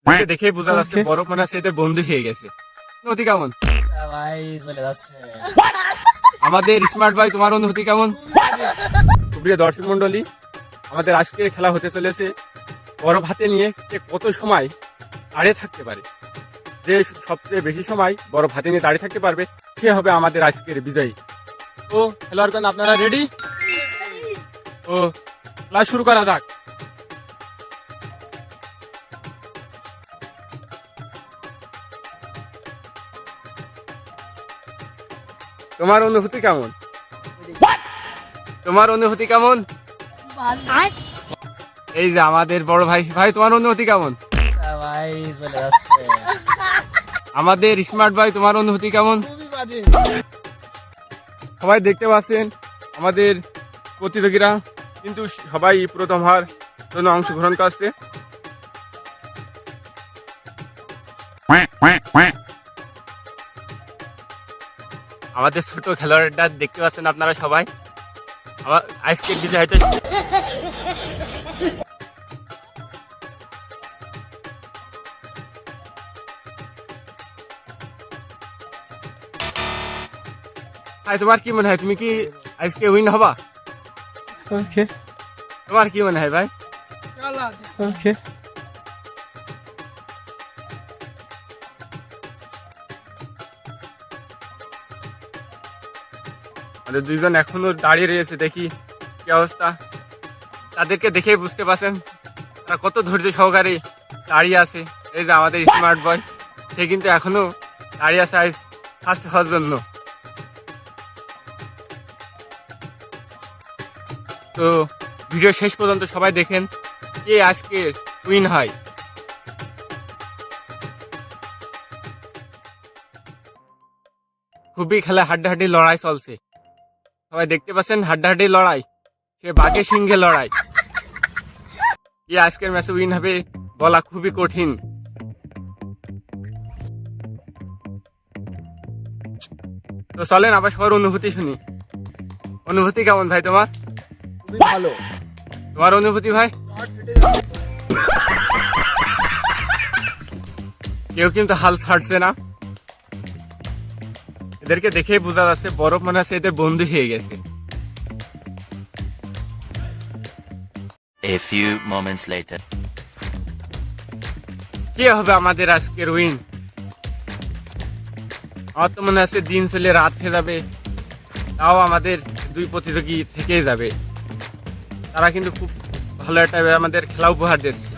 দেখে বোঝা যাচ্ছে বরফ মনে হচ্ছে এদের বন্ধু হয়ে গেছে। অনুভূতি কেমন ভাই? চলে যাচ্ছে। আমাদের স্মার্ট ভাই, তোমার অনুভূতি কেমন? প্রিয় দর্শক মন্ডলী, আমাদের আজকে খেলা হতে চলেছে বরফ হাতে নিয়ে কে কত সময় দাঁড়িয়ে থাকতে পারে। যে সবচেয়ে বেশি সময় বরফ হাতে নিয়ে দাঁড়িয়ে থাকতে পারবে সে হবে আমাদের আজকের বিজয়ী। তো খেলোয়াড়গণ, আপনারা রেডি? তো খেলা শুরু করা যাক। তোমার অনুভূতি কেমন? তোমার অনুভূতি কেমন? এই যে আমাদের বড় ভাই, ভাই তোমার অনুভূতি কেমন? ভাই চলে যাচ্ছে। আমাদের স্মার্ট ভাই, তোমার অনুভূতি কেমন? সবাই দেখতে পাচ্ছেন আমাদের প্রতিযোগীরা কিন্তু সবাই প্রথম হওয়ার জন্য অংশগ্রহণ করছে। আমাদের ছোট খেলোয়াড়টা দেখতে পাচ্ছেন আপনারা সবাই। আমার আজকের বিজয় হয়তো ভাই, তোমার কি মনে হয়, তুমি কি আজকে উইন হবা? ওকে তোমার কি মনে হয় ভাই? ওকে। আমাদের দুইজন এখনো দাঁড়িয়ে রয়েছে, দেখি কি অবস্থা। তাদেরকে দেখে বুঝতে পারছেন তারা কত ধৈর্য সহকারে দাঁড়িয়ে আছে। এই যে আমাদের স্মার্ট বয়, সে কিন্তু এখনো দাঁড়িয়ে আছে আজ ফার্স্ট হওয়ার জন্য। তো ভিডিও শেষ পর্যন্ত সবাই দেখেন কে আজকে উইন হয়। খুবই খেলা হাড্ডাহাড্ডি লড়াই চলছে, সবাই দেখতে পাচ্ছেন হাড্ডাহাড্ডি লড়াই, সে বাঘে সিংহে লড়াই। কে আজকের ম্যাচে উইন হবে বলা খুবই কঠিন। তো চলেন আবার সবার অনুভূতি শুনি। অনুভূতি কেমন ভাই তোমার? খুবই ভালো। তোমার অনুভূতি ভাই? কেউ কিন্তু হাল ছাড়ছে না। এদেরকে দেখে বোঝা যাচ্ছে বরফ মনে হচ্ছে এদের বন্ধু হয়ে গেছে। A few moments later. কে হবে আমাদের আজকের উইন? আমার তো মনে হচ্ছে দিন চলে রাত হয়ে যাবে, তাও আমাদের দুই প্রতিযোগী থেকেই যাবে। তারা কিন্তু খুব ভালো একটা আমাদের খেলা উপহার দিচ্ছে।